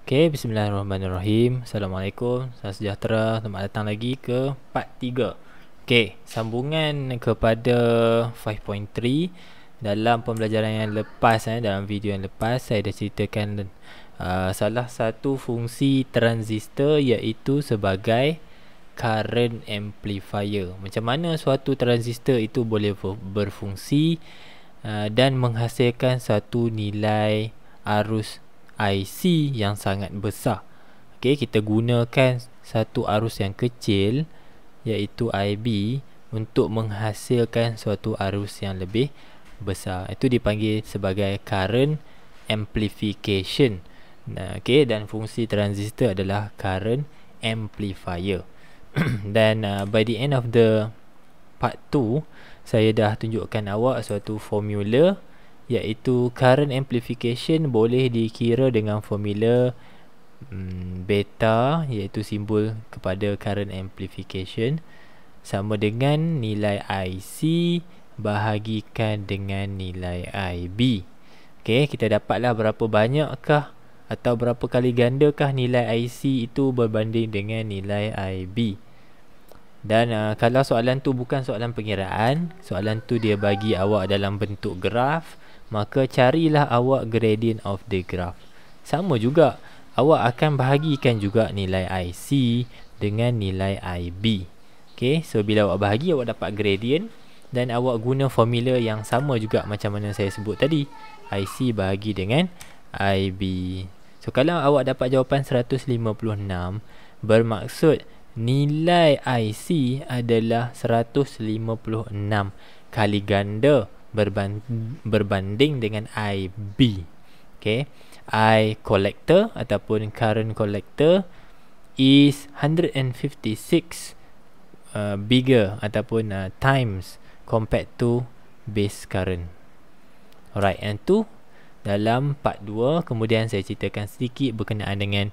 Okay, bismillahirrahmanirrahim. Assalamualaikum, salam sejahtera. Selamat datang lagi ke part 3. Okay, sambungan kepada 5.3. Dalam pembelajaran yang lepas, dalam video yang lepas, saya dah ceritakan salah satu fungsi transistor, iaitu sebagai current amplifier. Macam mana suatu transistor itu boleh berfungsi dan menghasilkan satu nilai arus IC yang sangat besar. Okey, kita gunakan satu arus yang kecil, iaitu IB, untuk menghasilkan suatu arus yang lebih besar. Itu dipanggil sebagai current amplification. Okey, dan fungsi transistor adalah current amplifier. Dan by the end of the part 2, saya dah tunjukkan awak suatu formula, iaitu current amplification boleh dikira dengan formula beta, iaitu simbol kepada current amplification, sama dengan nilai IC bahagikan dengan nilai IB. Okey, kita dapatlah berapa banyakkah atau berapa kali gandakah nilai IC itu berbanding dengan nilai IB. Dan kalau soalan tu bukan soalan pengiraan, soalan tu dia bagi awak dalam bentuk graf, maka carilah awak gradient of the graph. Sama juga, awak akan bahagikan juga nilai IC dengan nilai IB. Okay, so bila awak bahagi, awak dapat gradient, dan awak guna formula yang sama juga macam mana saya sebut tadi, IC bahagi dengan IB. So kalau awak dapat jawapan 156, bermaksud nilai IC adalah 156 kali ganda berbanding dengan IB. Okay, I collector ataupun current collector is 156 bigger ataupun times compared to base current. Alright, and tu dalam part 2. Kemudian saya ceritakan sedikit berkenaan dengan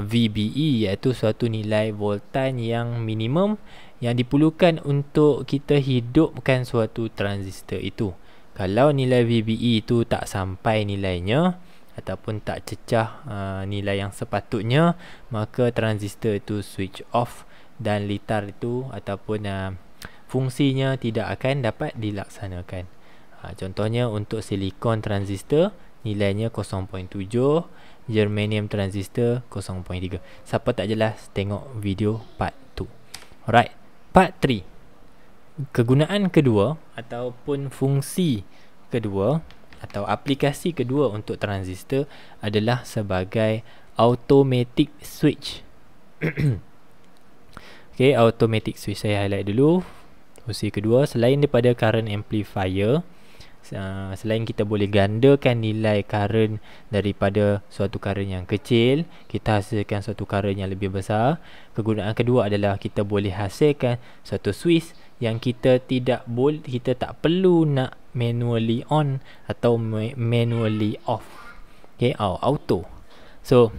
VBE, iaitu suatu nilai voltan yang minimum yang diperlukan untuk kita hidupkan suatu transistor itu. Kalau nilai VBE itu tak sampai nilainya ataupun tak cecah nilai yang sepatutnya, maka transistor itu switch off dan litar itu ataupun fungsinya tidak akan dapat dilaksanakan. Contohnya untuk silikon transistor nilainya 0.7, germanium transistor 0.3. Siapa tak jelas, tengok video part 2. Alright, part 3. Kegunaan kedua ataupun fungsi kedua atau aplikasi kedua untuk transistor adalah sebagai automatic switch. Okay, automatic switch saya highlight dulu. Fungsi kedua, selain daripada current amplifier, selain kita boleh gandakan nilai current daripada suatu current yang kecil, kita hasilkan suatu current yang lebih besar. Kegunaan kedua adalah kita boleh hasilkan suatu switch yang kita tak perlu nak manually on atau manually off. Okay, auto. So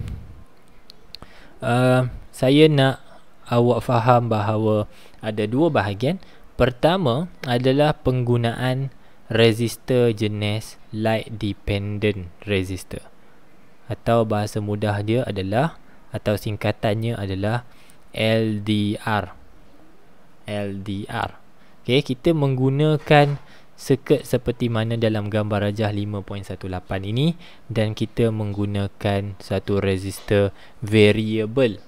saya nak awak faham bahawa ada dua bahagian. Pertama adalah penggunaan resistor jenis light dependent resistor, atau bahasa mudah dia adalah, atau singkatannya adalah LDR. Okay, kita menggunakan circuit seperti mana dalam gambar rajah 5.18 ini, dan kita menggunakan satu resistor variable.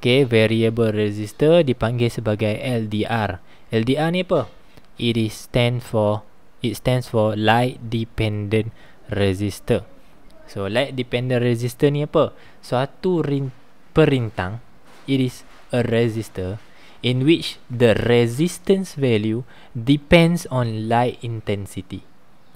Okay, variable resistor dipanggil sebagai LDR. LDR ni apa? It stands for light dependent resistor. So light dependent resistor ni apa? Suatu perintang. It is a resistor in which the resistance value depends on light intensity.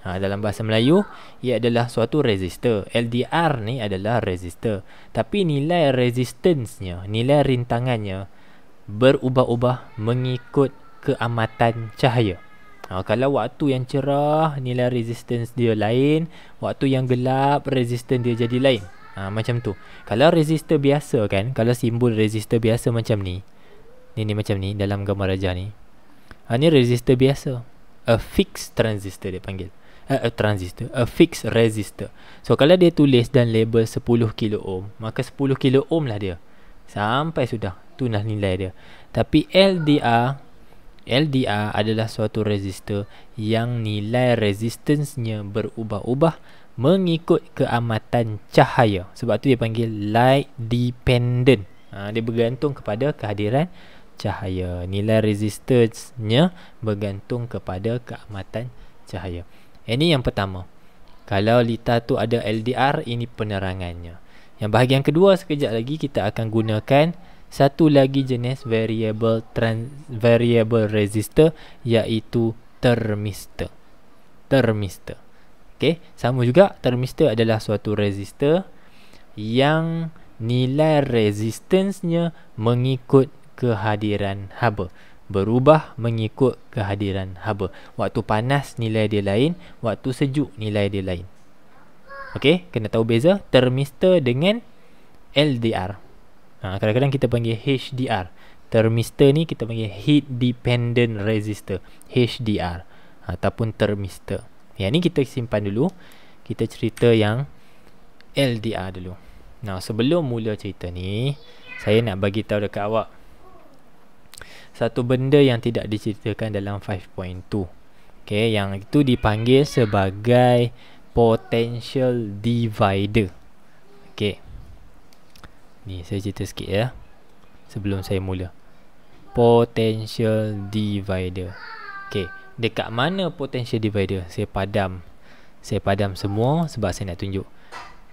Dalam bahasa Melayu, ia adalah suatu resistor. LDR ni adalah resistor, tapi nilai resistance-nya, nilai rintangannya berubah-ubah mengikut keamatan cahaya. Kalau waktu yang cerah, nilai resistance dia lain. Waktu yang gelap, resistance dia jadi lain. Macam tu. Kalau resistor biasa kan, kalau simbol resistor biasa macam ni, ni macam ni dalam gambar rajah ni, ni resistor biasa, a fixed transistor dia panggil. transistor, a fixed resistor. So kalau dia tulis dan label 10 kilo ohm, maka 10 kilo ohm lah dia. Sampai sudah, tu lah nilai dia. Tapi LDR adalah suatu resistor yang nilai resistance-nya berubah-ubah mengikut keamatan cahaya. Sebab tu dia panggil light dependent. Dia bergantung kepada kehadiran cahaya. Nilai resistance-nya bergantung kepada keamatan cahaya. Ini yang pertama. Kalau litar tu ada LDR, ini penerangannya. Yang bahagian kedua, sekejap lagi kita akan gunakan satu lagi jenis variable resistor, iaitu termistor. Okey, sama juga, termistor adalah suatu resistor yang nilai resistance-nya mengikut kehadiran haba, berubah mengikut kehadiran haba. Waktu panas nilai dia lain, waktu sejuk nilai dia lain. Okey, kena tahu beza termistor dengan LDR. Kadang-kadang kita panggil HDR. Termistor ni kita panggil heat dependent resistor, HDR, ataupun termistor. Yang ni kita simpan dulu. Kita cerita yang LDR dulu. Nah, sebelum mula cerita ni, saya nak bagi tahu dekat awak satu benda yang tidak diceritakan dalam 5.2. Okay, yang itu dipanggil sebagai potential divider. Okay, ni saya cerita sikit ya, sebelum saya mula. Potential divider. Okay, dekat mana potential divider? Saya padam semua sebab saya nak tunjuk.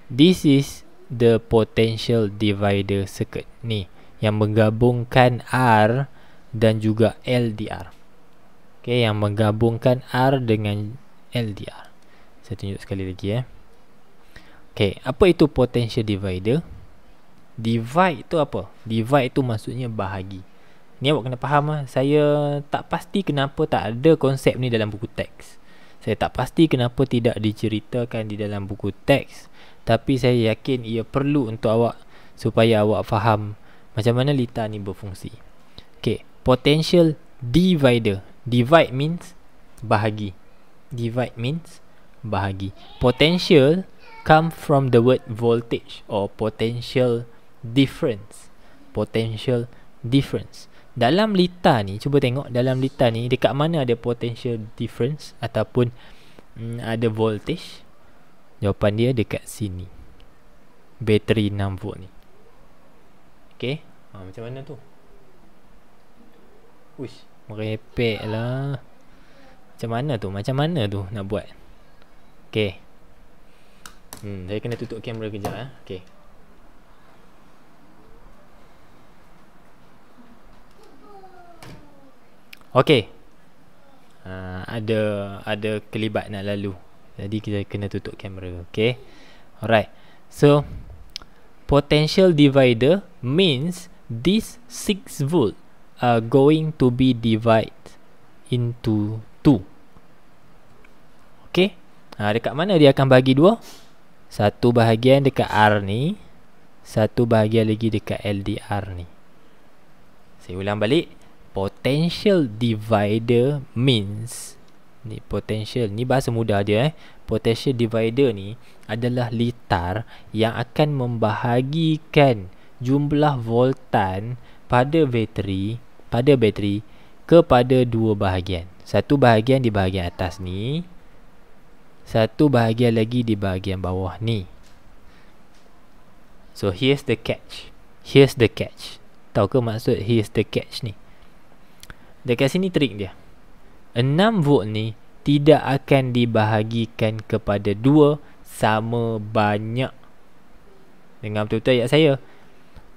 This is the potential divider circuit ni, yang menggabungkan R dan juga LDR. Okay, yang menggabungkan R dengan LDR. Saya tunjuk sekali lagi ya. Okay, apa itu potential divider? Divide itu apa? Divide itu maksudnya bahagi. Ni awak kena faham lah. Saya tak pasti kenapa tak ada konsep ni dalam buku teks. Saya tak pasti kenapa tidak diceritakan di dalam buku teks. Tapi saya yakin ia perlu untuk awak, supaya awak faham macam mana litar ni berfungsi. Okay, potential divider. Divide means bahagi. Divide means bahagi. Potential come from the word voltage or potential difference. Potential difference. Dalam litar ni, cuba tengok dalam litar ni dekat mana ada potential difference ataupun ada voltage. Jawapan dia dekat sini. Bateri 6 volt ni. Okay, macam mana tu? Uish, merepek lah. Macam mana tu nak buat? Okay, saya kena tutup kamera kejap. Okay. Okay, ada kelibat nak lalu, jadi kita kena tutup kamera. Okay, alright. So potential divider means this 6 volt are going to be divided into 2. Okay, dekat mana dia akan bagi 2? Satu bahagian dekat R ni, satu bahagian lagi dekat LDR ni. Saya ulang balik. Potential divider means, ni potential, ni bahasa mudah dia. Potential divider ni adalah litar yang akan membahagikan jumlah voltan pada bateri kepada dua bahagian. Satu bahagian di bahagian atas ni, satu bahagian lagi di bahagian bawah ni. So here's the catch. Tahu ke maksud here's the catch ni? Dekat sini trik dia. 6 volt ni tidak akan dibahagikan kepada 2 sama banyak. Dengar betul-betul ayat saya.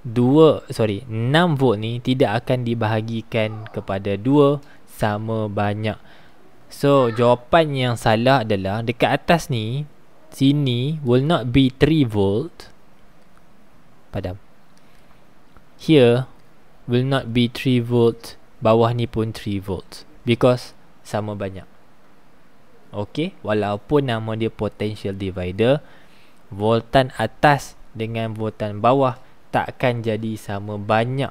6 volt ni tidak akan dibahagikan kepada 2 sama banyak. So jawapan yang salah adalah dekat atas ni, sini will not be 3 volt. Padam. Here will not be 3 volt. Bawah ni pun 3 volt, because sama banyak. Okay, walaupun nama dia potential divider, voltan atas dengan voltan bawah takkan jadi sama banyak.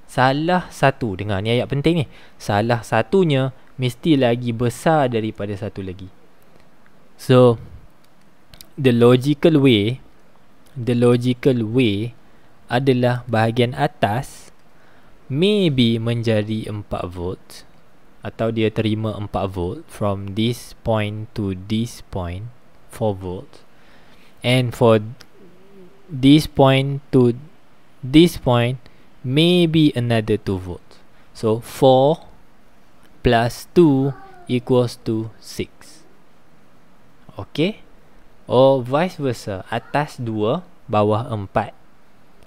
Salah satu, dengar ni ayat penting ni, salah satunya mesti lagi besar daripada satu lagi. So the logical way adalah bahagian atas maybe menjadi 4 volt, atau dia terima 4 volt from this point to this point 4 volt, and for this point to this point maybe another 2 volt. So 4 plus 2 equals to 6. Okay, or vice versa, atas 2 bawah 4,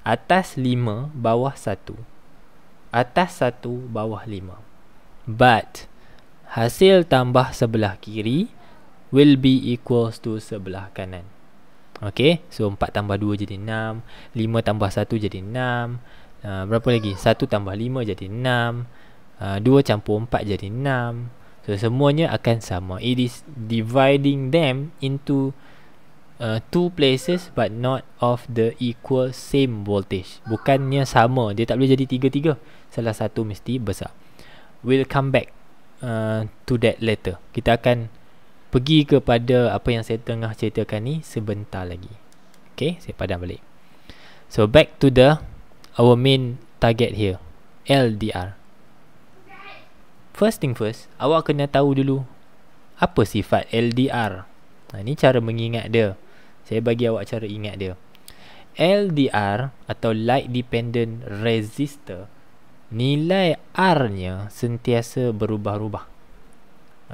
atas 5 bawah 1, atas 1 bawah 5. But hasil tambah sebelah kiri will be equals to sebelah kanan. Okay, so 4 tambah 2 jadi 6, 5 tambah 1 jadi 6, berapa lagi? 1 tambah 5 jadi 6, 2 campur 4 jadi 6. So semuanya akan sama. It is dividing them into two places but not of the equal same voltage. Bukannya sama, dia tak boleh jadi 3-3. Salah satu mesti besar. We'll come back to that later. Kita akan pergi kepada apa yang saya tengah ceritakan ni sebentar lagi. Okay, saya padam balik. So back to our main target here, LDR. First thing first, awak kena tahu dulu apa sifat LDR. Ni cara mengingat dia. Saya bagi awak cara ingat dia. LDR atau Light Dependent Resistor, nilai R-nya sentiasa berubah-ubah.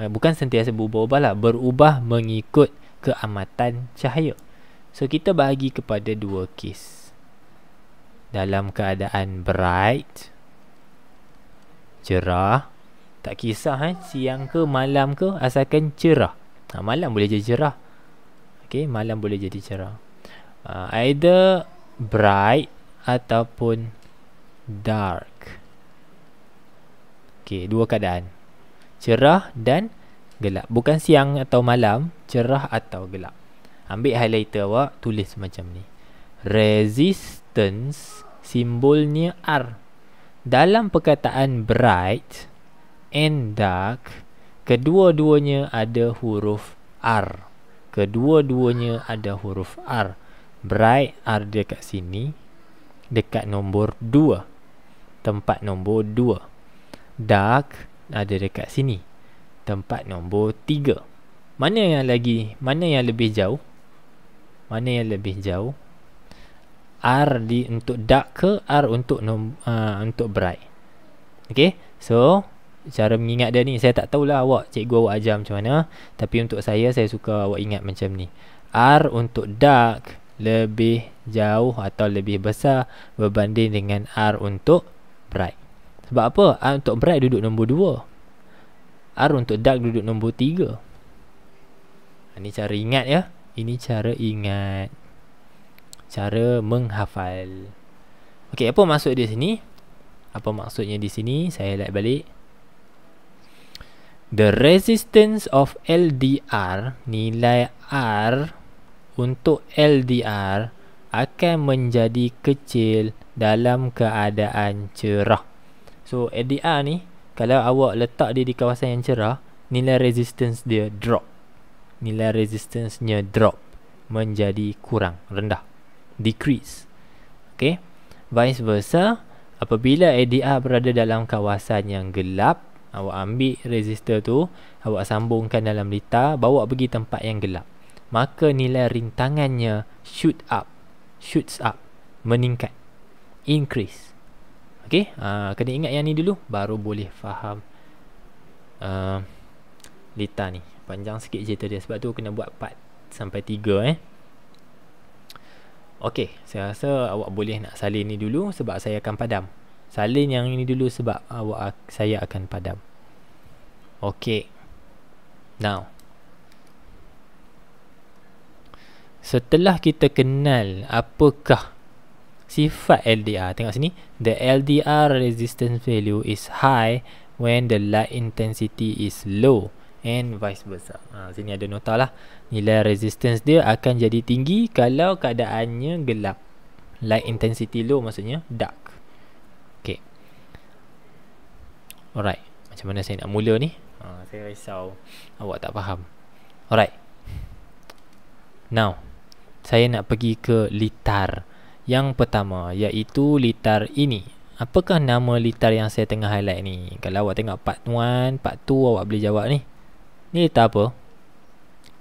Bukan sentiasa berubah-ubah lah, berubah mengikut keamatan cahaya. So kita bahagi kepada dua kes. Dalam keadaan bright, cerah, tak kisah siang ke malam ke, asalkan cerah. Malam boleh jadi cerah. Okay, malam boleh jadi cerah. Either bright ataupun dark. Okay, dua keadaan, cerah dan gelap. Bukan siang atau malam, cerah atau gelap. Ambil highlighter awak, tulis macam ni. Resistance, simbolnya R. Dalam perkataan bright and dark, kedua-duanya ada huruf R. Kedua-duanya ada huruf R. Bright R dekat sini, dekat nombor 2, tempat nombor 2. Dark ada dekat sini, tempat nombor 3. Mana yang lebih jauh? Mana yang lebih jauh? R untuk dark ke R untuk bright? Okay, so cara mengingat dia ni, saya tak tahulah cikgu awak ajar macam mana, tapi untuk saya suka awak ingat macam ni. R untuk dark lebih jauh atau lebih besar berbanding dengan R untuk bright. Sebab apa? R untuk bright duduk nombor 2, R untuk dark duduk nombor 3. Ini cara ingat ya. Ini cara ingat, cara menghafal. Okey, apa maksud dia sini? Apa maksudnya di sini? Saya lihat balik. The resistance of LDR, nilai R untuk LDR akan menjadi kecil dalam keadaan cerah. So LDR ni, kalau awak letak dia di kawasan yang cerah, nilai resistance dia drop. Nilai resistance-nya drop, menjadi kurang, rendah, decrease. Okay, vice versa, apabila LDR berada dalam kawasan yang gelap, awak ambil resistor tu, awak sambungkan dalam litar, bawa pergi tempat yang gelap, maka nilai rintangannya shoots up, meningkat, increase. Okay, kena ingat yang ni dulu, baru boleh faham litar ni. Panjang sikit cerita dia, sebab tu kena buat part sampai 3. Okay, saya rasa awak boleh nak salin ni dulu, sebab saya akan padam. Salin yang ini dulu sebab saya akan padam. Okay, now setelah kita kenal apakah sifat LDR, tengok sini, the LDR resistance value is high when the light intensity is low, and vice versa. Sini ada nota lah, nilai resistance dia akan jadi tinggi kalau keadaannya gelap. Light intensity low maksudnya dark. Okay, alright, macam mana saya nak mula ni? Saya risau awak tak faham. Alright, Now, saya nak pergi ke litar yang pertama, iaitu litar ini. Apakah nama litar yang saya tengah highlight ni? Kalau awak tengok part 1, part 2, awak boleh jawab ni. Ni litar apa?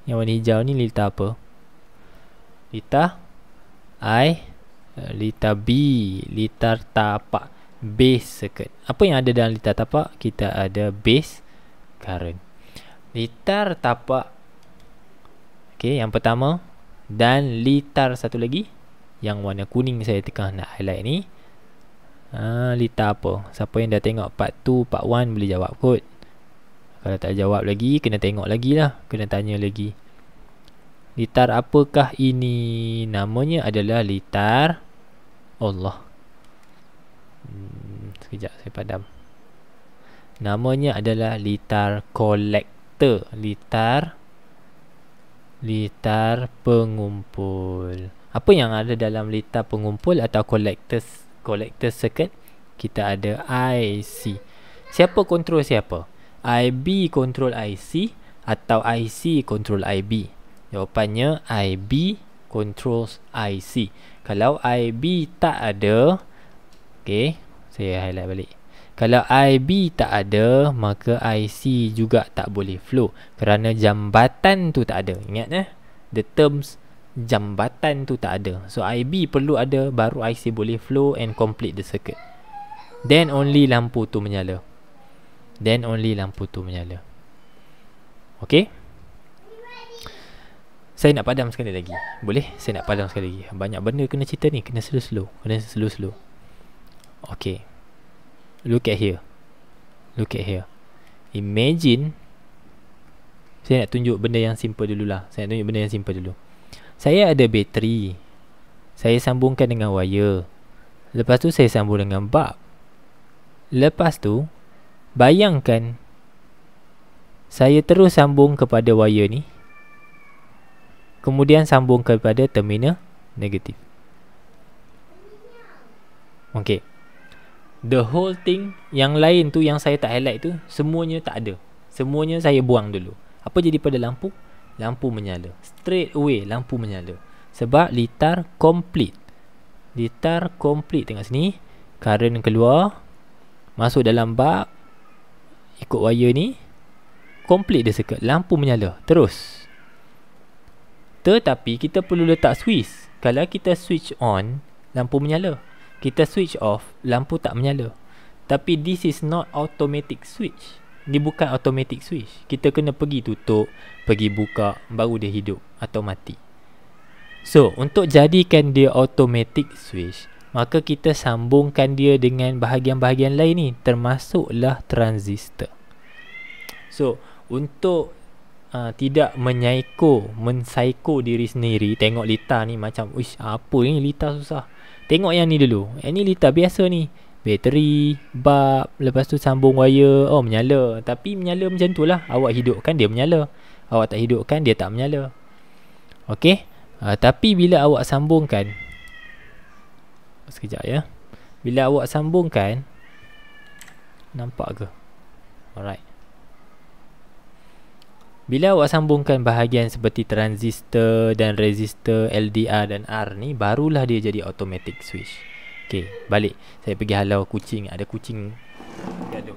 Yang warna hijau ni litar apa? Litar I, litar B, litar tapak, base circuit. Apa yang ada dalam litar tapak? Kita ada base current. Litar tapak, okey, yang pertama, dan litar satu lagi yang warna kuning saya tengah nak highlight ni, litar apa? Siapa yang dah tengok part 2, part 1 boleh jawab kot. Kalau tak jawab lagi, kena tengok lagi lah, kena tanya lagi. Litar apakah ini? Namanya adalah litar Allah. Sekejap saya padam. Namanya adalah litar kolektor. Litar pengumpul. Apa yang ada dalam litar pengumpul atau collector circuit? Kita ada IC. Siapa kontrol siapa? IB kontrol IC atau IC kontrol IB? Jawapannya IB controls IC. Kalau IB tak ada, okey, saya highlight balik. Kalau IB tak ada, maka IC juga tak boleh flow kerana jambatan tu tak ada. Ingat the terms jambatan tu tak ada. So IB perlu ada, baru IC boleh flow and complete the circuit. Then only lampu tu menyala. Okey? Saya nak padam sekali lagi. Boleh? Saya nak padam sekali lagi. Banyak benda kena cerita ni. Kena slow-slow. Okay. Look at here. Imagine. Saya nak tunjuk benda yang simple dululah. Saya ada bateri. Saya sambungkan dengan wire. Lepas tu saya sambung dengan bulb. Lepas tu, bayangkan saya terus sambung kepada wire ni. Kemudian sambung kepada terminal negatif. Okay. The whole thing, yang lain tu yang saya tak highlight tu, semuanya tak ada. Semuanya saya buang dulu. Apa jadi pada lampu? Lampu menyala. Straight away lampu menyala. Sebab litar complete. Tengok sini. Current keluar. Masuk dalam bulb. Ikut wire ni. Complete dia circuit. Lampu menyala. Terus. Tetapi kita perlu letak switch. Kalau kita switch on, lampu menyala. Kita switch off, lampu tak menyala. Tapi this is not automatic switch. Ni bukan automatic switch. Kita kena pergi tutup, pergi buka, baru dia hidup atau mati. So, untuk jadikan dia automatic switch, maka kita sambungkan dia dengan bahagian-bahagian lain ni, termasuklah transistor. So, untuk tidak mensaiko diri sendiri, tengok litar ni macam, uish, apa ni litar susah. Tengok yang ni dulu. Yang ni litar biasa ni. Bateri, bulb, lepas tu sambung wire. Oh, menyala. Tapi menyala macam tu lah. Awak hidupkan, dia menyala. Awak tak hidupkan, dia tak menyala. Okey. Tapi bila awak sambungkan, sekejap ya. Bila awak sambungkan, nampak ke? Alright. Bila awak sambungkan bahagian seperti transistor dan resistor, LDR dan R ni, barulah dia jadi automatic switch. Okey, balik. Saya pergi halau kucing. Ada kucing gaduh.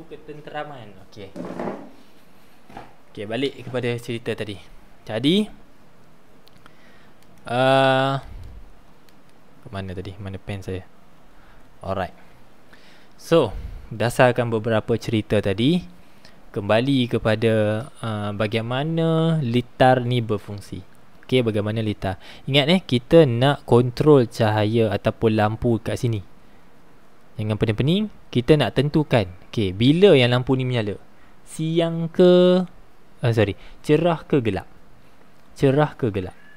Ketenteraman. Okey. Okey, balik kepada cerita tadi. Jadi ke mana tadi? Mana pen saya? Alright. So, berdasarkan beberapa cerita tadi, kembali kepada bagaimana litar ni berfungsi. Okey, bagaimana litar. Ingat kita nak kontrol cahaya ataupun lampu kat sini. Jangan pening-pening, kita nak tentukan, okey, bila yang lampu ni menyala? Siang ke cerah ke gelap?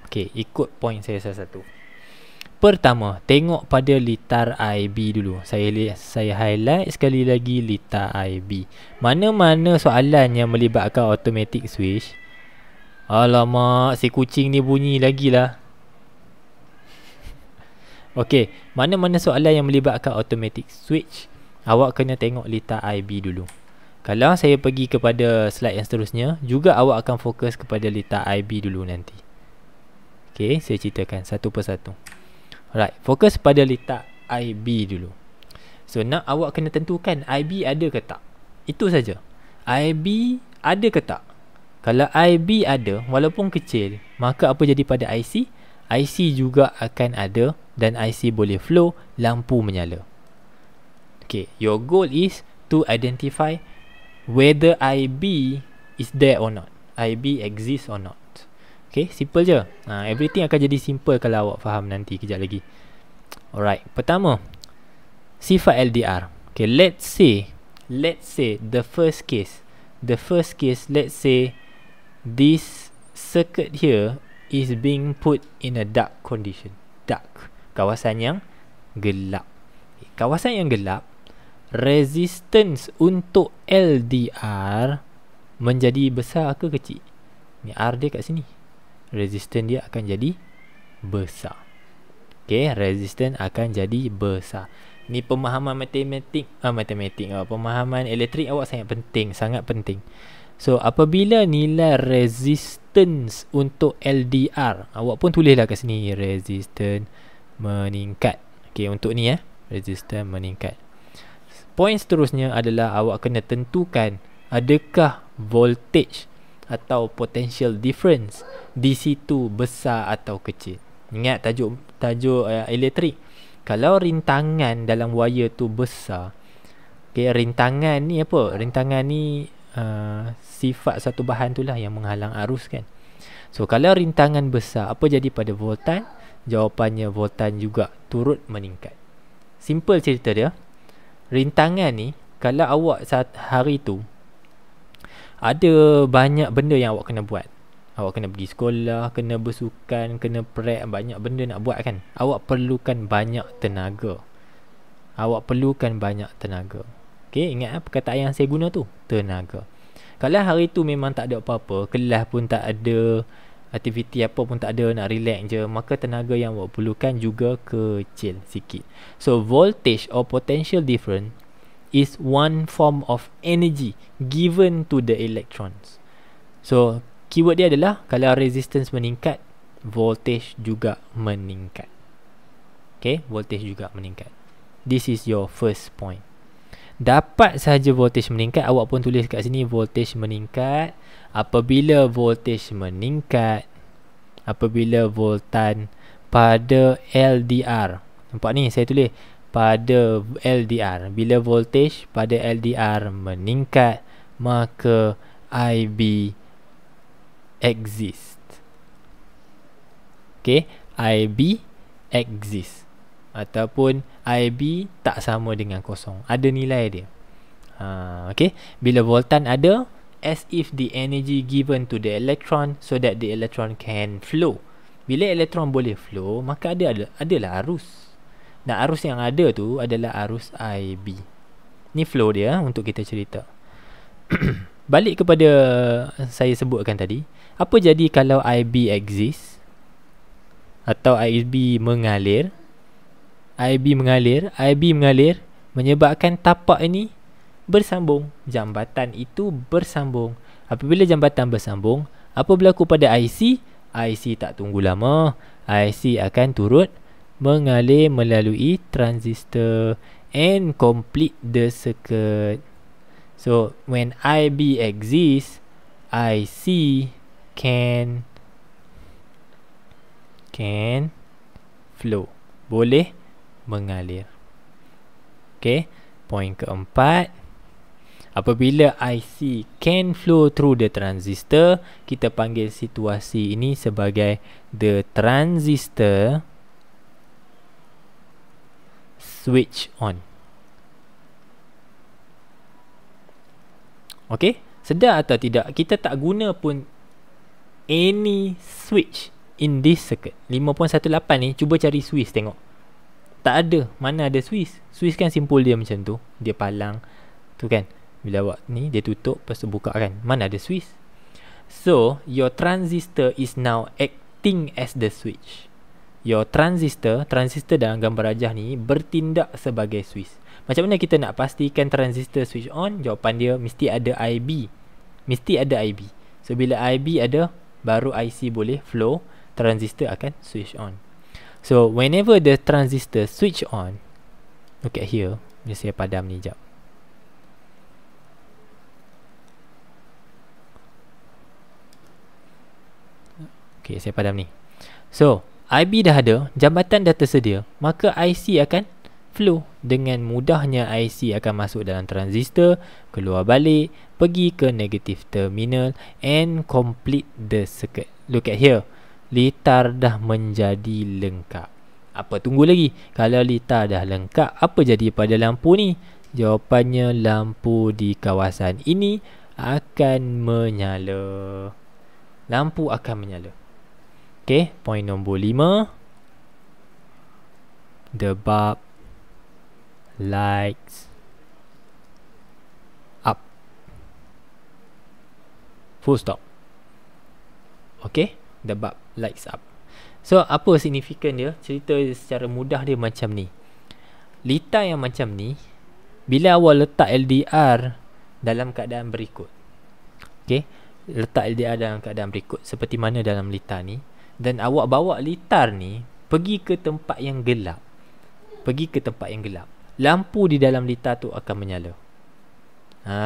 Okey, ikut point saya satu. Pertama, tengok pada litar IB dulu. Saya highlight sekali lagi litar IB. Mana-mana soalan yang melibatkan automatic switch. Alamak, si kucing ni bunyi lagi lah. Okey, mana-mana soalan yang melibatkan automatic switch, awak kena tengok litar IB dulu. Kalau saya pergi kepada slide yang seterusnya, juga awak akan fokus kepada litar IB dulu nanti. Okey, saya ceritakan satu persatu. Alright, fokus pada litar IB dulu. So, awak kena tentukan IB ada ke tak. Itu saja. IB ada ke tak. Kalau IB ada, walaupun kecil, maka apa jadi pada IC? IC juga akan ada dan IC boleh flow, lampu menyala. Okay, your goal is to identify whether IB is there or not. IB exists or not. Okay, simple je. Everything akan jadi simple kalau awak faham nanti kejap lagi. Alright, pertama, sifat LDR. Okay, let's say the first case, let's say this circuit here is being put in a dark condition. Dark, kawasan yang gelap. Kawasan yang gelap, resistance untuk LDR menjadi besar ke kecil? Ni R dia kat sini. Resistance dia akan jadi besar. Okay, resistance akan jadi besar. Ni pemahaman matematik, pemahaman elektrik awak sangat penting. So, apabila nilai resistance untuk LDR, awak pun tulislah kat sini, resistance meningkat. Okay, untuk ni resistance meningkat. Poin seterusnya adalah awak kena tentukan adakah voltage atau potential difference di situ besar atau kecil. Ingat tajuk elektrik. Kalau rintangan dalam wire tu besar, okay, rintangan ni apa? Rintangan ni sifat satu bahan tu lah yang menghalang arus kan. So, kalau rintangan besar, apa jadi pada voltan? Jawapannya voltan juga turut meningkat. Simple cerita dia. Rintangan ni, kalau awak saat hari tu ada banyak benda yang awak kena buat. Awak kena pergi sekolah, kena bersukan, kena prep, banyak benda nak buat kan. Awak perlukan banyak tenaga. Okay, ingat perkataan yang saya guna tu, tenaga. Kalau hari tu memang tak ada apa-apa, kelas pun tak ada, aktiviti apa pun tak ada, nak relax je, maka tenaga yang awak perlukan juga kecil sikit. So, voltage or potential difference is one form of energy given to the electrons. So, keyword dia adalah kalau resistance meningkat, voltage juga meningkat. Okay, voltage juga meningkat. This is your first point. Dapat sahaja voltage meningkat, awak pun tulis kat sini voltage meningkat. Apabila voltage meningkat, apabila voltan pada LDR. Nampak ni saya tulis pada LDR. Bila voltage pada LDR meningkat, maka IB exist. Okay, IB exist. Ataupun IB tak sama dengan kosong, ada nilai dia. Okay, bila voltan ada, as if the energy given to the electron so that the electron can flow. Bila elektron boleh flow, maka adalah arus. Dan arus yang ada tu adalah arus IB. Ni flow dia untuk kita cerita. Balik kepada saya sebutkan tadi, apa jadi kalau IB exist atau IB mengalir? IB mengalir menyebabkan tapak ini bersambung. Jambatan itu bersambung. Apabila jambatan bersambung, apa berlaku pada IC? IC tak tunggu lama. IC akan turut mengalir melalui transistor and complete the circuit. So, when IB exists, IC can flow. Boleh mengalir. Okay, poin keempat, apabila IC can flow through the transistor, kita panggil situasi ini sebagai the transistor switch on. Okay, sedar atau tidak, kita tak guna pun any switch in this circuit. 5.18 ni cuba cari Swiss, tengok. Tak ada. Mana ada Swiss? Swiss kan simpul dia macam tu. Dia palang tu kan. Bila awak ni dia tutup lepas tu buka kan. Mana ada Swiss? So your transistor is now acting as the switch. Your transistor dalam gambar rajah ni bertindak sebagai Swiss. Macam mana kita nak pastikan transistor switch on? Jawapan dia mesti ada IB. Mesti ada IB. So bila IB ada, baru IC boleh flow, transistor akan switch on. So whenever the transistor switch on, look at here. Ni saya padam ni jap. Okay, saya padam ni. So IB dah ada, jambatan dah tersedia, maka IC akan flow. Dengan mudahnya IC akan masuk dalam transistor, keluar balik, pergi ke negative terminal and complete the circuit. Look at here. Litar dah menjadi lengkap. Apa tunggu lagi? Kalau litar dah lengkap, apa jadi pada lampu ni? Jawapannya lampu di kawasan ini akan menyala. Lampu akan menyala. Okay, point nombor 5. The bulb lights up. Full stop. Okay, the bulb lights up. So apa signifikan dia? Cerita secara mudah dia macam ni. Litar yang macam ni, bila awak letak LDR dalam keadaan berikut, okay, letak LDR dalam keadaan berikut seperti mana dalam litar ni, dan awak bawa litar ni pergi ke tempat yang gelap, lampu di dalam litar tu akan menyala.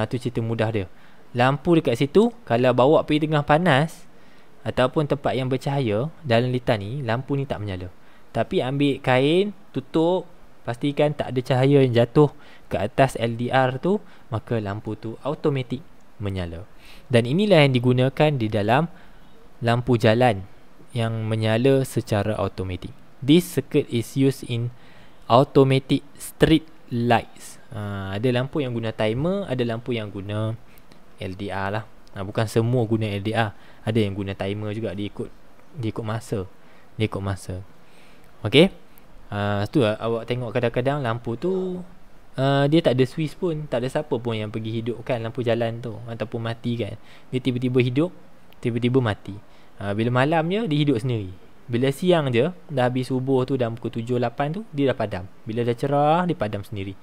Tu cerita mudah dia. Lampu dekat situ, kalau bawa pergi tengah panas ataupun tempat yang bercahaya dalam litar ni, lampu ni tak menyala. Tapi ambil kain, tutup, pastikan tak ada cahaya yang jatuh ke atas LDR tu, maka lampu tu automatik menyala. Dan inilah yang digunakan di dalam lampu jalan yang menyala secara automatik. This circuit is used in automatic street lights. Ada lampu yang guna timer, ada lampu yang guna LDR lah. Bukan semua guna LDR. Ada yang guna timer juga, dia ikut masa. Okay. Tu lah, awak tengok kadang-kadang lampu tu dia tak ada switch pun, tak ada siapa pun yang pergi hidupkan lampu jalan tu ataupun mati kan. Dia tiba-tiba hidup, tiba-tiba mati. Bila malam je dia hidup sendiri. Bila siang je, dah habis subuh tu, dah pukul 7-8 tu, dia dah padam. Bila dah cerah, dia padam sendiri.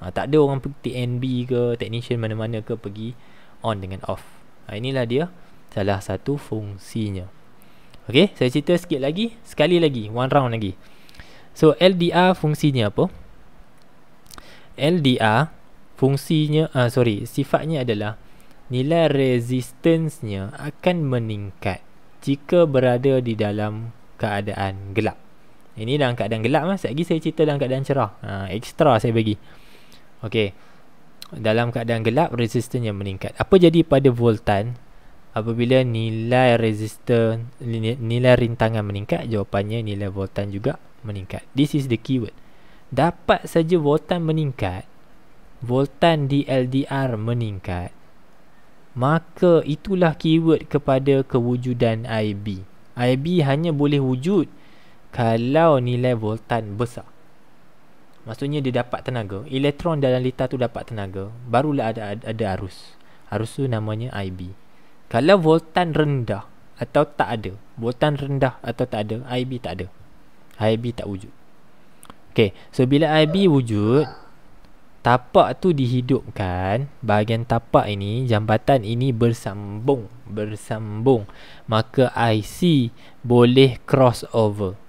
Tak ada orang TNB ke technician mana-mana ke pergi on dengan off. Inilah dia salah satu fungsinya. Okay, saya cerita sikit lagi, sekali lagi, one round lagi. So LDR fungsinya apa? LDR fungsinya sifatnya adalah nilai resistance-nya akan meningkat jika berada di dalam keadaan gelap. Ini dalam keadaan gelap lah. Sekejap lagi saya cerita dalam keadaan cerah. Extra saya bagi. Okey. Dalam keadaan gelap, resistance yang meningkat. Apa jadi pada voltan apabila nilai resistor, nilai rintangan meningkat? Jawapannya nilai voltan juga meningkat. This is the keyword. Dapat saja voltan meningkat, voltan di LDR meningkat, maka itulah keyword kepada kewujudan IB. IB hanya boleh wujud kalau nilai voltan besar. Maksudnya dia dapat tenaga. Elektron dalam litar tu dapat tenaga, barulah ada arus. Arus tu namanya IB. Kalau voltan rendah atau tak ada, voltan rendah atau tak ada, IB tak ada. IB tak wujud. Okay, so bila IB wujud, tapak tu dihidupkan. Bahagian tapak ini, jambatan ini bersambung. Maka IC boleh crossover.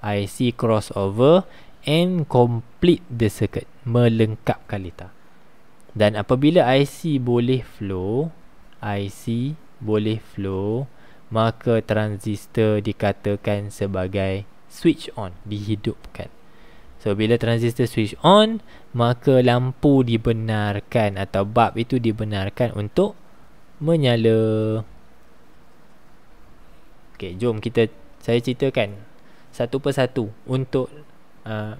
IC crossover and complete the circuit, melengkapkan litar. Dan apabila IC boleh flow, maka transistor dikatakan sebagai switch on, dihidupkan. So bila transistor switch on, maka lampu dibenarkan atau bulb itu dibenarkan untuk menyala. Okey, jom saya ceritakan satu persatu untuk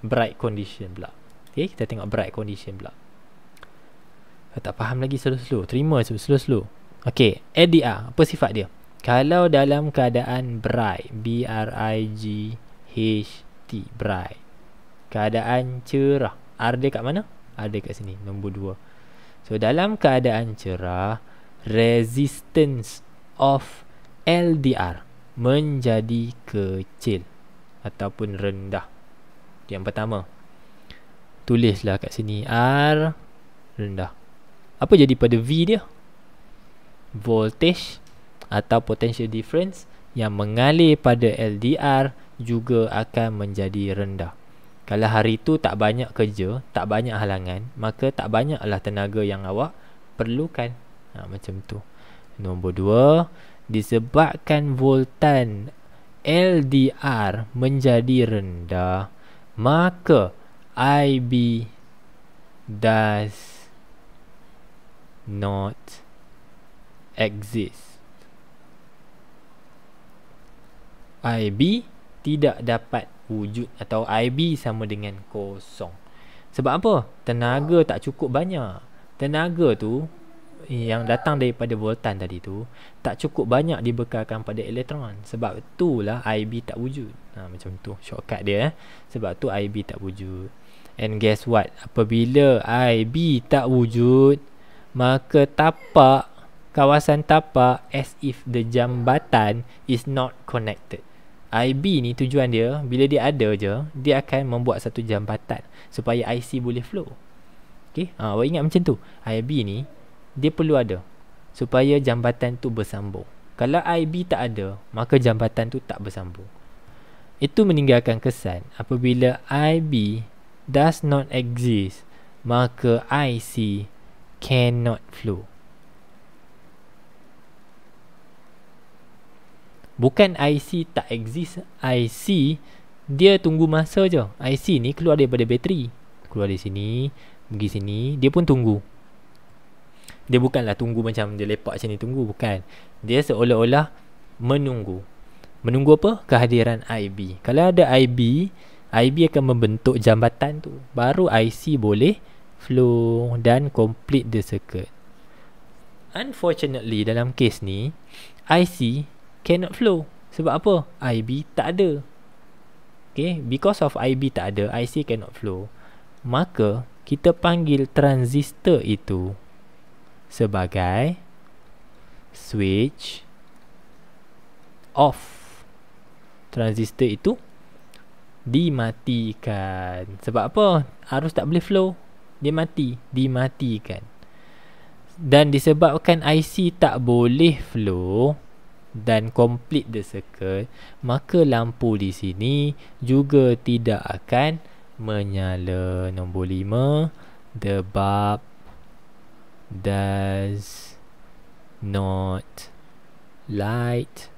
bright condition pula. Okey, kita tengok bright condition pula. Tak faham lagi, slow-slow. Terima slow-slow. Okey, LDR, apa sifat dia? Kalau dalam keadaan bright, B-R-I-G-H-T, bright, keadaan cerah, R dia kat mana? R dia kat sini, nombor 2. So dalam keadaan cerah, resistance of LDR menjadi kecil ataupun rendah. Yang pertama, tulislah kat sini R rendah. Apa jadi pada V dia? Voltage atau potential difference yang mengalir pada LDR juga akan menjadi rendah. Kalau hari tu tak banyak kerja, tak banyak halangan, maka tak banyaklah tenaga yang awak perlukan. Macam tu. Nombor 2, disebabkan voltan LDR menjadi rendah, maka IB does not exist. IB tidak dapat wujud atau IB sama dengan kosong. Sebab apa? Tenaga tak cukup banyak. Tenaga tu yang datang daripada voltan tadi tu tak cukup banyak dibekalkan pada elektron. Sebab itulah IB tak wujud. Macam tu shortcut dia. Sebab tu IB tak wujud. And guess what? Apabila IB tak wujud, maka tapak, kawasan tapak, as if the jambatan is not connected. IB ni tujuan dia, bila dia ada je, dia akan membuat satu jambatan supaya IC boleh flow. Okay, awak ingat macam tu. IB ni dia perlu ada supaya jambatan tu bersambung. Kalau IB tak ada, maka jambatan tu tak bersambung. Itu meninggalkan kesan apabila IB does not exist, maka IC cannot flow. Bukan IC tak exist, IC dia tunggu masa je. IC ni keluar daripada bateri, keluar dari sini, pergi sini, dia pun tunggu. Dia bukanlah tunggu macam dia lepak macam ni tunggu, bukan. Dia seolah-olah menunggu. Menunggu apa? Kehadiran IB. Kalau ada IB, IB akan membentuk jambatan tu, baru IC boleh flow dan complete the circuit. Unfortunately, dalam kes ni IC cannot flow. Sebab apa? IB tak ada. Okay, because of IB tak ada, IC cannot flow. Maka kita panggil transistor itu sebagai switch off. Transistor itu dimatikan. Sebab apa? Arus tak boleh flow, dia mati, dimatikan. Dan disebabkan IC tak boleh flow dan complete the circuit, maka lampu di sini juga tidak akan menyala. Nombor 5, the bulb does not light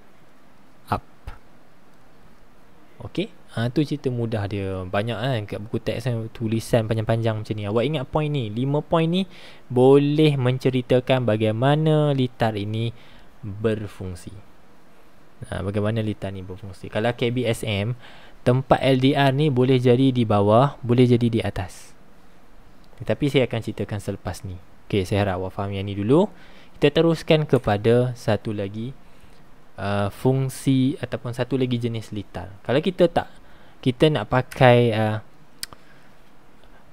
up. Okay, tu cerita mudah dia. Banyak kan kat buku teks tulisan panjang-panjang macam ni. Awak ingat point ni, 5 point ni boleh menceritakan bagaimana litar ini berfungsi. Bagaimana litar ni berfungsi. Kalau KBSM, tempat LDR ni boleh jadi di bawah, boleh jadi di atas. Tapi saya akan ceritakan selepas ni. Okay, saya harap awak faham yang ni dulu. Kita teruskan kepada satu lagi fungsi ataupun satu lagi jenis litar. Kalau kita nak pakai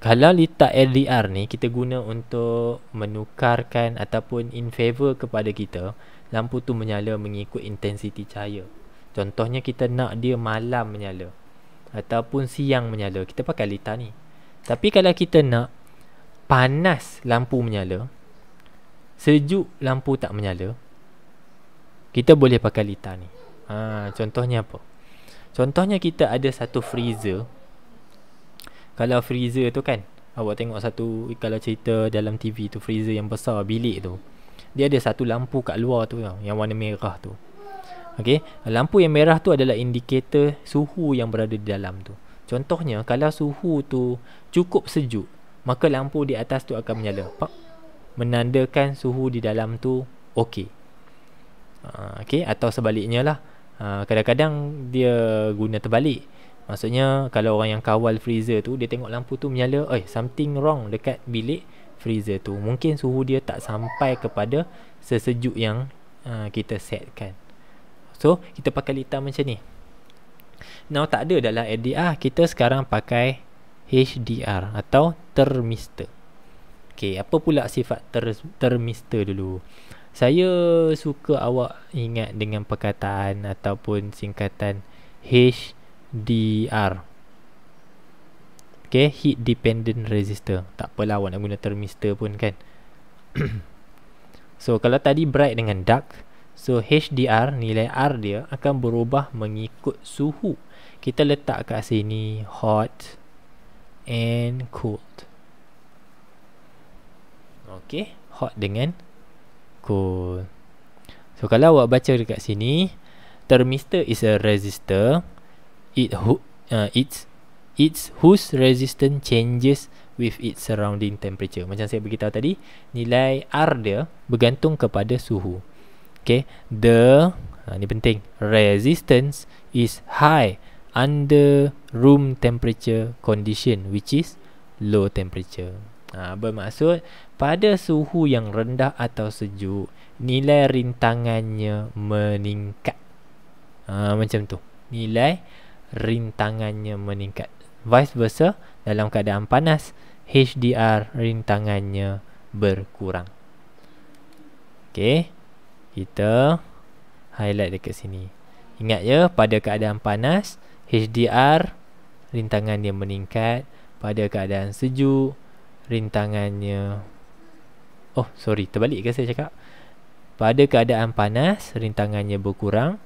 kalau litar LDR ni kita guna untuk menukarkan ataupun in favor kepada kita, lampu tu menyala mengikut intensiti cahaya. Contohnya kita nak dia malam menyala ataupun siang menyala, kita pakai litar ni. Tapi kalau kita nak panas lampu menyala, sejuk lampu tak menyala, kita boleh pakai litar ni. Contohnya apa? Contohnya kita ada satu freezer. Kalau freezer tu kan, awak tengok satu, kalau cerita dalam TV tu, freezer yang besar bilik tu, dia ada satu lampu kat luar tu yang warna merah tu. Okey, lampu yang merah tu adalah indikator suhu yang berada di dalam tu. Contohnya kalau suhu tu cukup sejuk, maka lampu di atas tu akan menyala, menandakan suhu di dalam tu okey. Okey, atau sebaliknya lah. Kadang-kadang dia guna terbalik. Maksudnya kalau orang yang kawal freezer tu, dia tengok lampu tu menyala, something wrong dekat bilik freezer tu. Mungkin suhu dia tak sampai kepada sesejuk yang kita setkan. So kita pakai litar macam ni. Now tak ada dalam LDR, kita sekarang pakai HDR atau termister. Okay, apa pula sifat termister dulu? Saya suka awak ingat dengan perkataan ataupun singkatan HDR. Okay, heat dependent resistor. Tak apalah awak nak guna termister pun kan. So kalau tadi bright dengan dark, so HDR, nilai R dia akan berubah mengikut suhu. Kita letak kat sini hot and cold. Okay, hot dengan cold. So kalau awak baca dekat sini, thermistor is a resistor. It's whose resistance changes with its surrounding temperature. Macam saya beritahu tadi, nilai R dia bergantung kepada suhu. Okay, ni penting, resistance is high under room temperature condition, which is low temperature. Bermaksud pada suhu yang rendah atau sejuk, nilai rintangannya meningkat. Macam tu, nilai rintangannya meningkat. Vice versa, dalam keadaan panas, HDR rintangannya berkurang. Okay, kita highlight dekat sini. Ingat ya, pada keadaan panas, HDR rintangannya meningkat. Pada keadaan sejuk, rintangannya terbalik ke saya cakap? Pada keadaan panas, rintangannya berkurang.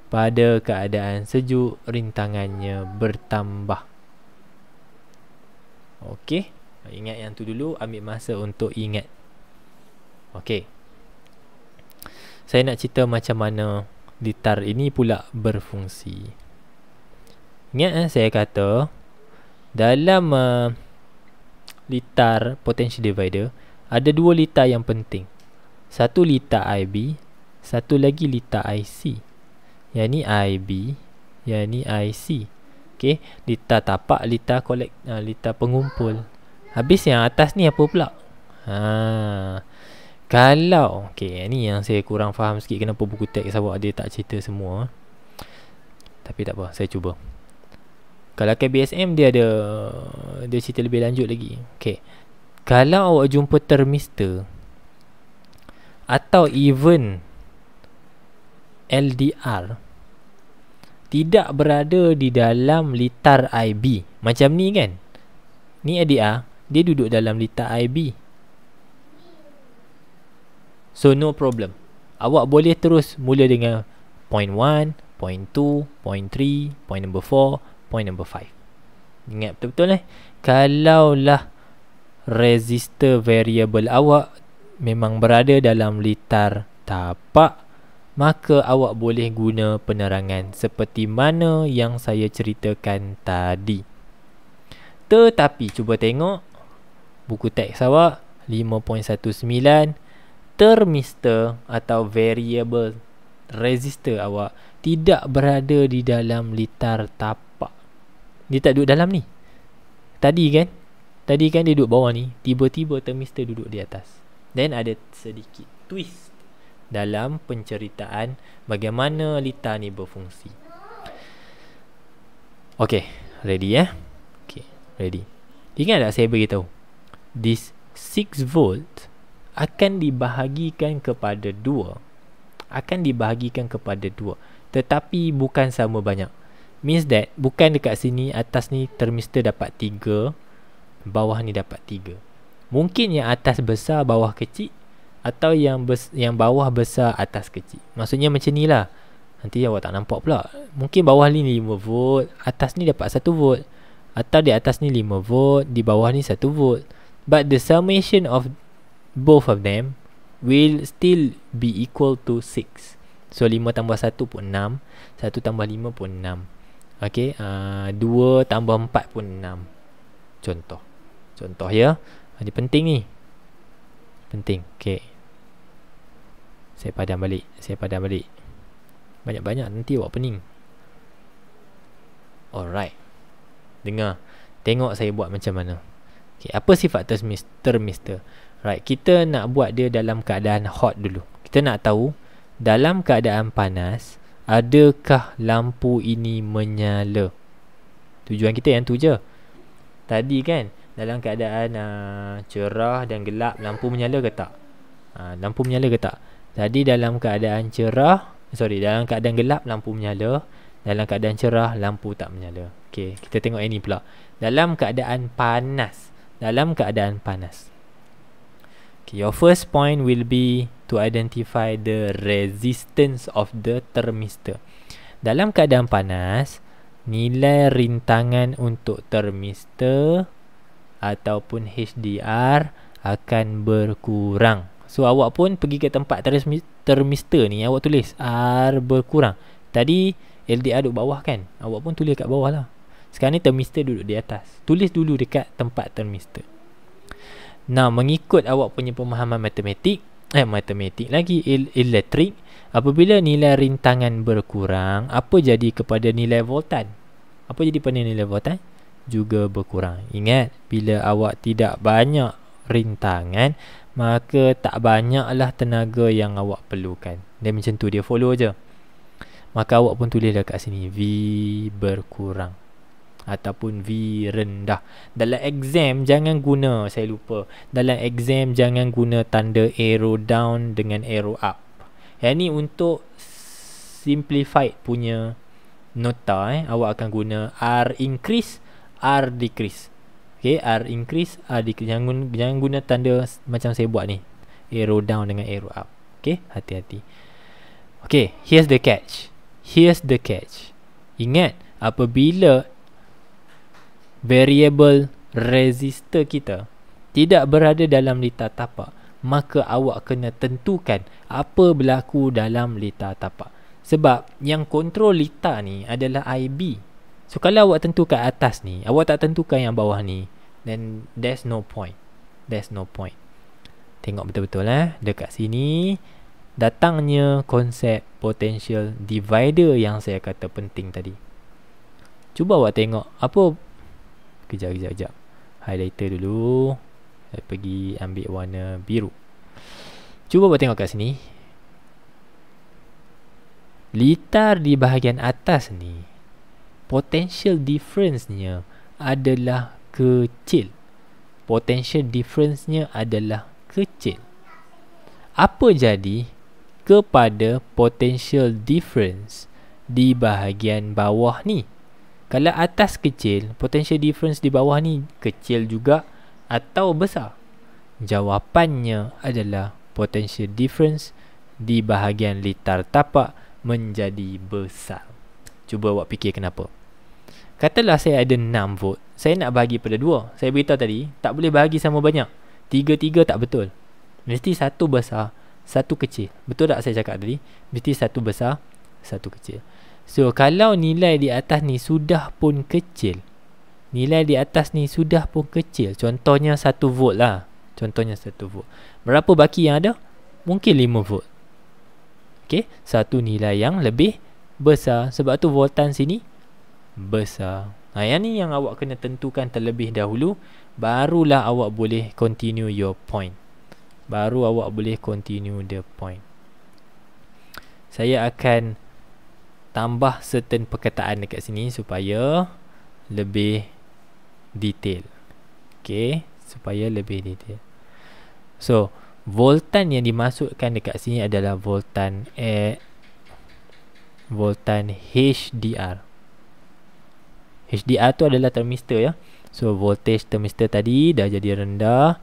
Pada keadaan sejuk, rintangannya bertambah. Okey, ingat yang tu dulu, ambil masa untuk ingat. Okey, saya nak cerita macam mana litar ini pula berfungsi. Ingat saya kata dalam litar potential divider ada dua litar yang penting. Satu litar IB, satu lagi litar IC. Yang ni IB, yang ni IC. Okey, litar tapak, litar litar pengumpul. Habis yang atas ni apa pula? Kalau ni yang saya kurang faham sikit, kenapa buku teks awak dia tak cerita semua. Tapi tak apa, saya cuba. Kalau KBSM dia cerita lebih lanjut lagi. Okey, kalau awak jumpa termister atau even LDR tidak berada di dalam litar IB, macam ni kan, ni LDR, dia duduk dalam litar IB. So no problem, awak boleh terus mula dengan point 1, point 2, point 3, point number 4, point number 5. Ingat betul-betul kalaulah resistor variable awak memang berada dalam litar tapak, maka awak boleh guna penerangan seperti mana yang saya ceritakan tadi. Tetapi cuba tengok buku teks awak 5.19, termister atau variable resistor awak tidak berada di dalam litar tapak. Dia tak duduk dalam ni. Tadi kan dia duduk bawah ni, tiba-tiba termister duduk di atas. Dan ada sedikit twist dalam penceritaan bagaimana litar ni berfungsi. Okay, ready Okay, ready. Ingat tak saya beritahu, this 6 volt akan dibahagikan kepada 2. Tetapi bukan sama banyak. Means that bukan dekat sini, atas ni termister dapat 3, bawah ni dapat 3. Mungkin yang atas besar, bawah kecil, atau yang bawah besar, atas kecil. Maksudnya macam ni lah. Nanti awak tak nampak pula. Mungkin bawah ni 5 volt, atas ni dapat 1 volt. Atau di atas ni 5 volt, di bawah ni 1 volt. But the summation of both of them will still be equal to 6. So 5 tambah 1 pun 6, 1 tambah 5 pun 6. Okay, 2 tambah 4 pun 6. Contoh ya. Ini penting ni. Penting. Okay, Saya padam balik. Banyak-banyak nanti awak pening. Alright, dengar. Tengok saya buat macam mana. Okay, apa sifat termister? Right, kita nak buat dia dalam keadaan hot dulu. Kita nak tahu dalam keadaan panas, adakah lampu ini menyala? Tujuan kita yang tu je. Tadi kan dalam keadaan cerah dan gelap, lampu menyala ke tak? Lampu menyala ke tak? Tadi dalam keadaan dalam keadaan gelap lampu menyala, dalam keadaan cerah lampu tak menyala. Okey, kita tengok yang ni pula. Dalam keadaan panas. Okay, your first point will be to identify the resistance of the thermistor. Dalam keadaan panas, nilai rintangan untuk thermistor ataupun HDR akan berkurang. So awak pun pergi ke tempat thermistor ni, awak tulis R berkurang. Tadi LDR duduk bawah kan, awak pun tulis kat bawah lah. Sekarang ni thermistor duduk di atas, tulis dulu dekat tempat thermistor. Nah, mengikut awak punya pemahaman matematik lagi elektrik, apabila nilai rintangan berkurang, apa jadi kepada nilai voltan? Juga berkurang. Ingat, bila awak tidak banyak rintangan, maka tak banyaklah tenaga yang awak perlukan. Dia macam tu, dia follow je. Maka awak pun tulis dekat sini V berkurang ataupun V rendah. Dalam exam jangan guna, saya lupa, dalam exam jangan guna tanda arrow down dengan arrow up. Yang ni untuk simplified punya nota. Awak akan guna R increase, R decrease. Okay, R increase, R decrease. Jangan guna tanda macam saya buat ni, arrow down dengan arrow up. Okay, hati-hati. Okay, here's the catch. Ingat, apabila variable resistor kita tidak berada dalam litar tapak, maka awak kena tentukan apa berlaku dalam litar tapak. Sebab yang kontrol litar ni adalah IB. So kalau awak tentukan atas ni, awak tak tentukan yang bawah ni, then there's no point. Tengok betul-betul dekat sini datangnya konsep potential divider yang saya kata penting tadi. Cuba awak tengok apa. Kejap. Highlighter dulu. Saya pergi ambil warna biru. Cuba buat tengok kat sini. Litar di bahagian atas ni, potential difference-nya adalah kecil. Apa jadi kepada potential difference di bahagian bawah ni? Kalau atas kecil, potential difference di bawah ni kecil juga atau besar? Jawapannya adalah potential difference di bahagian litar tapak menjadi besar. Cuba awak fikir kenapa. Katalah saya ada 6 volt, saya nak bahagi pada 2. Saya beritahu tadi, tak boleh bahagi sama banyak. 3-3 tak betul. Mesti satu besar, satu kecil. Betul tak saya cakap tadi? Mesti satu besar, satu kecil. So, kalau nilai di atas ni sudah pun kecil, contohnya 1 volt lah. Berapa baki yang ada? Mungkin 5 volt. Okay, satu nilai yang lebih besar. Sebab tu voltan sini besar. Yang ni yang awak kena tentukan terlebih dahulu, barulah awak boleh continue your point. Saya akan tambah certain perkataan dekat sini supaya lebih detail. So, voltan yang dimasukkan dekat sini adalah voltan HDR. HDR tu adalah thermistor ya. So, voltage thermistor tadi dah jadi rendah.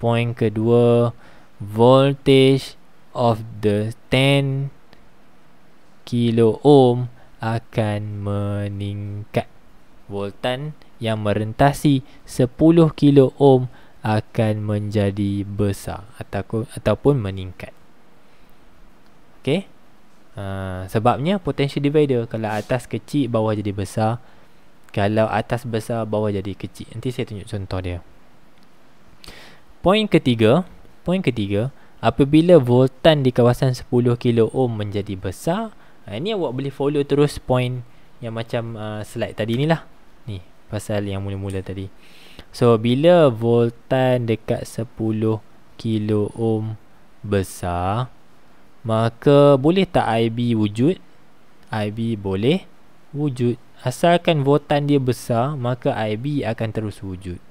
Point kedua, voltage of the 10 kilo ohm akan meningkat. Voltan yang merentasi 10 kilo ohm akan menjadi besar ataupun meningkat. Sebabnya potential divider, kalau atas kecil bawah jadi besar, kalau atas besar bawah jadi kecil. Nanti saya tunjuk contoh dia. Poin ketiga, apabila voltan di kawasan 10 kilo ohm menjadi besar, ini awak boleh follow terus point yang macam slide tadi ni lah. Ni pasal yang mula-mula tadi. So, bila voltan dekat 10 kilo ohm besar, maka boleh tak IB wujud? IB boleh wujud. Asalkan voltan dia besar, maka IB akan terus wujud.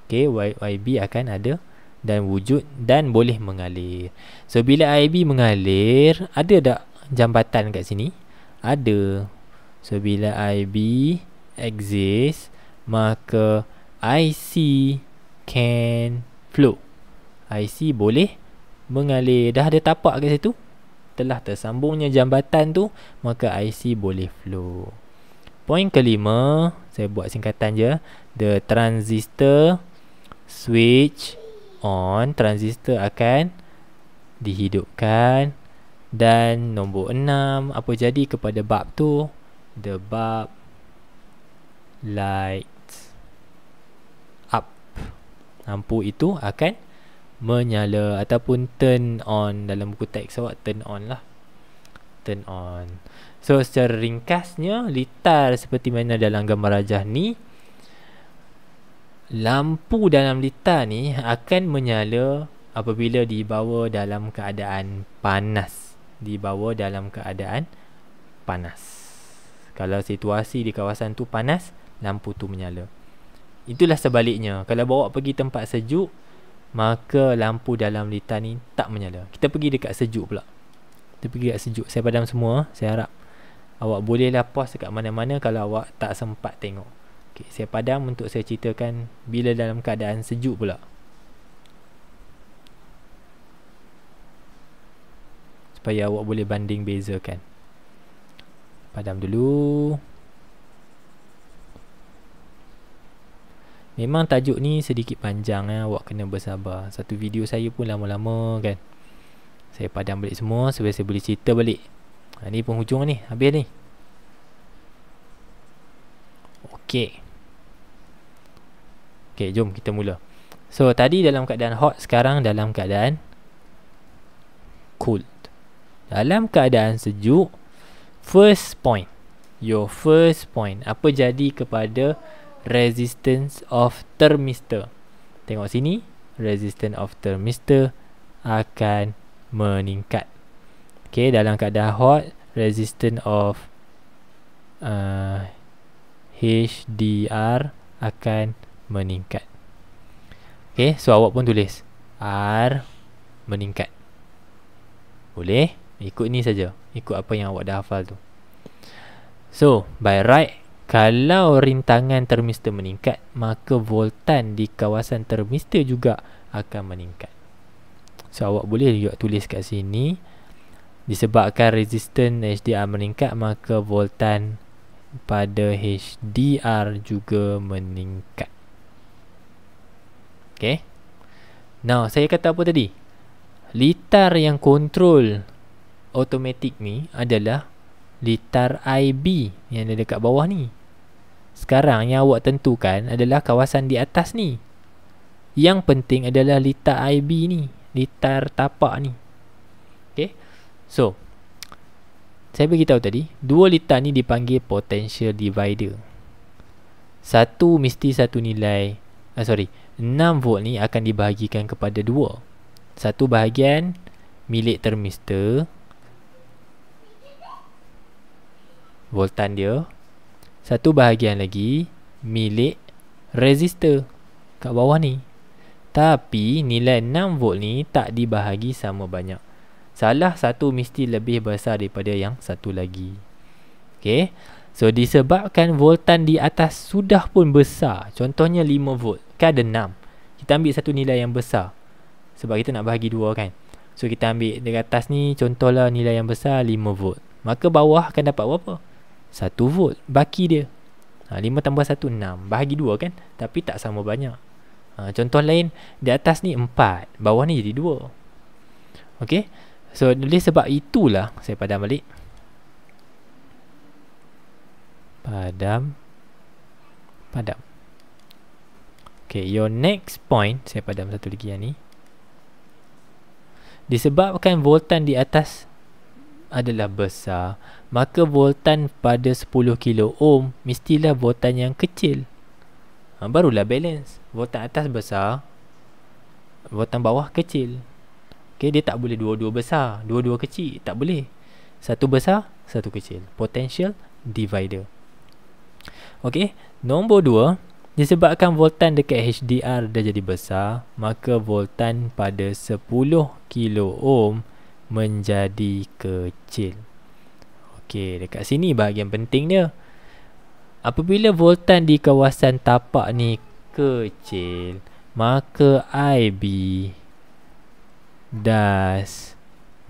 Okay, IB akan ada dan wujud dan boleh mengalir. So bila IB mengalir, ada tak jambatan kat sini? Ada. So bila IB exist, maka IC can flow. IC boleh mengalir. Dah ada tapak kat situ, telah tersambungnya jambatan tu, maka IC boleh flow. Poin kelima, saya buat singkatan je. The transistor switch on. Transistor akan dihidupkan. Dan nombor 6, apa jadi kepada bulb tu? The bulb lights up. Lampu itu akan menyala ataupun turn on. Dalam buku teks awak turn on lah. Turn on. So secara ringkasnya, litar seperti mana dalam gambar rajah ni, lampu dalam litar ni akan menyala apabila dibawa dalam keadaan panas. Dibawa dalam keadaan panas. Kalau situasi di kawasan tu panas, lampu tu menyala. Itulah sebaliknya. Kalau bawa pergi tempat sejuk, maka lampu dalam litar ni tak menyala. Kita pergi dekat sejuk pula. Kita pergi dekat sejuk. Saya padam semua. Saya harap awak bolehlah pause dekat mana-mana kalau awak tak sempat tengok. Okay, saya padam untuk saya ceritakan bila dalam keadaan sejuk pula. Supaya awak boleh banding bezakan. Padam dulu. Memang tajuk ni sedikit panjang, awak kena bersabar. Satu video saya pun lama-lama kan. Saya padam balik semua supaya saya boleh cerita balik. Ni penghujung ni, habis ni. Okey. Okey, jom kita mula. So tadi dalam keadaan hot, sekarang dalam keadaan cool. Dalam keadaan sejuk, first point. Your first point. Apa jadi kepada resistance of thermistor? Tengok sini, resistance of thermistor akan meningkat. Okay, dalam keadaan hot, resistance of HDR akan meningkat. Okay, so awak pun tulis R meningkat. Boleh? Ikut ni saja. Ikut apa yang awak dah hafal tu. So, by right, kalau rintangan termistor meningkat, maka voltan di kawasan termistor juga akan meningkat. So, awak boleh juga tulis kat sini. Disebabkan resistan HDR meningkat, maka voltan pada HDR juga meningkat. Okay. Now, saya kata apa tadi? Litar yang kontrol automatik ni adalah litar IB yang ada dekat bawah ni. Sekarang yang awak tentukan adalah kawasan di atas ni. Yang penting adalah litar IB ni, litar tapak ni. Okay. So, saya beritahu tadi, dua litar ni dipanggil potential divider. Satu mesti satu nilai, 6 volt ni akan dibahagikan kepada dua. Satu bahagian milik termistor, voltan dia. Satu bahagian lagi milik resistor kat bawah ni. Tapi nilai 6 volt ni tak dibahagi sama banyak. Salah satu mesti lebih besar daripada yang satu lagi. Okay. So disebabkan voltan di atas sudah pun besar, contohnya 5 volt, kan ada 6. Kita ambil satu nilai yang besar sebab kita nak bahagi dua kan. So kita ambil di atas ni, contohlah nilai yang besar 5 volt. Maka bawah akan dapat berapa? 1 volt. Baki dia 5 tambah 1, 6. Bahagi 2 kan. Tapi tak sama banyak. Contoh lain, di atas ni 4, bawah ni jadi 2. Okay. So oleh sebab itulah saya padam balik. Padam. Okay, your next point, saya padam satu lagi yang ni. Disebabkan voltan di atas adalah besar, maka voltan pada 10 kilo ohm mestilah voltan yang kecil. Barulah balance. Voltan atas besar, voltan bawah kecil. Okay, dia tak boleh dua-dua besar, dua-dua kecil, tak boleh. Satu besar, satu kecil. Potential divider. Okay, nombor 2, disebabkan voltan dekat HDR dah jadi besar, maka voltan pada 10 kilo ohm menjadi kecil. Okay, dekat sini bahagian penting dia. Apabila voltan di kawasan tapak ni kecil, maka IB does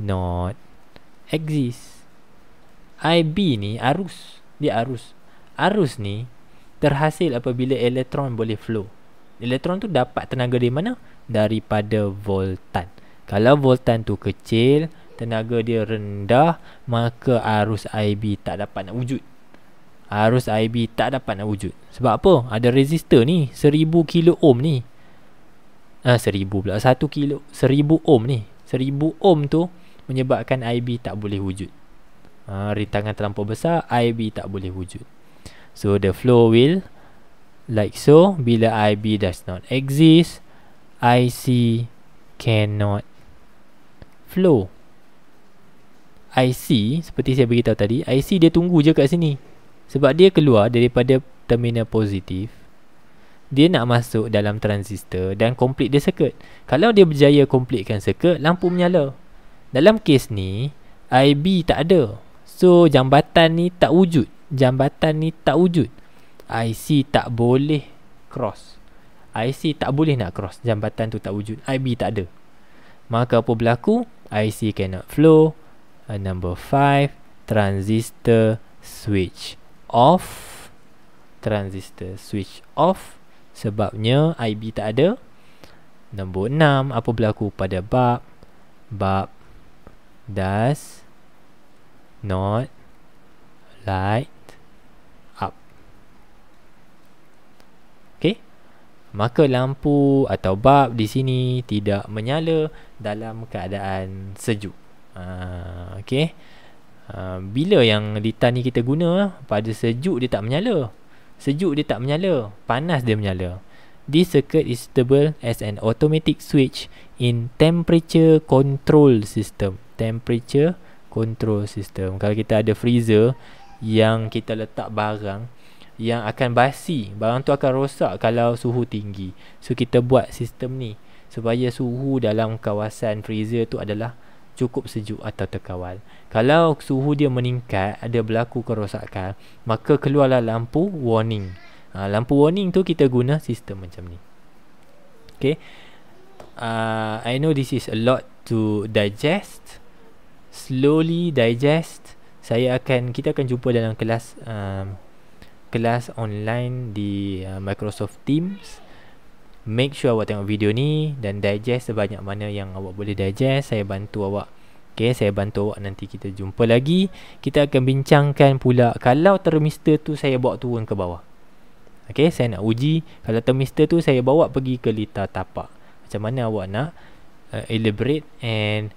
not exist. IB ni arus. Dia arus. Arus ni terhasil apabila elektron boleh flow. Elektron tu dapat tenaga dari mana? Daripada voltan. Kalau voltan tu kecil, tenaga dia rendah, maka arus IB tak dapat nak wujud. Arus IB tak dapat nak wujud. Sebab apa? Ada resistor ni, 1000 kilo ohm ni. 1000 pula, 1 kilo 1000 ohm ni. 1000 ohm tu menyebabkan IB tak boleh wujud. Rintangan terlampau besar, IB tak boleh wujud. So the flow will like so. Bila IB does not exist, IC cannot flow. IC, seperti saya beritahu tadi, IC dia tunggu je kat sini. Sebab dia keluar daripada terminal positif, dia nak masuk dalam transistor dan complete dia circuit. Kalau dia berjaya completekan circuit, lampu menyala. Dalam kes ni, IB tak ada. So jambatan ni tak wujud. Jambatan ni tak wujud. IC tak boleh cross. IC tak boleh nak cross. Jambatan tu tak wujud. IB tak ada. Maka apa berlaku? IC cannot flow. Number 5, transistor switch off. Transistor switch off. Sebabnya IB tak ada. Nombor 6, apa berlaku pada bulb? Bulb does not light up. Okay, maka lampu atau bulb di sini tidak menyala dalam keadaan sejuk. Okay, bila yang litan ni kita guna, pada sejuk dia tak menyala. Sejuk dia tak menyala, panas dia menyala. This circuit is suitable as an automatic switch in temperature control system. Temperature control system. Kalau kita ada freezer yang kita letak barang yang akan basi, barang tu akan rosak kalau suhu tinggi. So kita buat sistem ni supaya suhu dalam kawasan freezer tu adalah cukup sejuk atau terkawal. Kalau suhu dia meningkat, ada berlaku kerosakan, maka keluarlah lampu warning. Lampu warning tu kita guna sistem macam ni. Okay, I know this is a lot to digest. Slowly digest. Kita akan jumpa dalam kelas kelas online di Microsoft Teams. Make sure awak tengok video ni dan digest sebanyak mana yang awak boleh digest. Saya bantu awak. Okay, saya bantu awak. Nanti kita jumpa lagi. Kita akan bincangkan pula kalau termistor tu saya bawa turun ke bawah. Okay, saya nak uji kalau termistor tu saya bawa pergi ke litar tapak. Macam mana awak nak elaborate and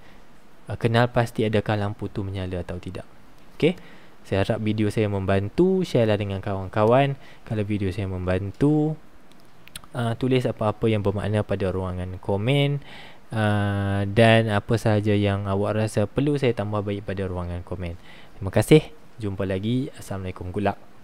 kenal pasti adakah lampu tu menyala atau tidak. Okay, saya harap video saya membantu. Share lah dengan kawan-kawan. Kalau video saya membantu, tulis apa-apa yang bermakna pada ruangan komen, dan apa sahaja yang awak rasa perlu saya tambah baik pada ruangan komen. Terima kasih. Jumpa lagi. Assalamualaikum. Good luck.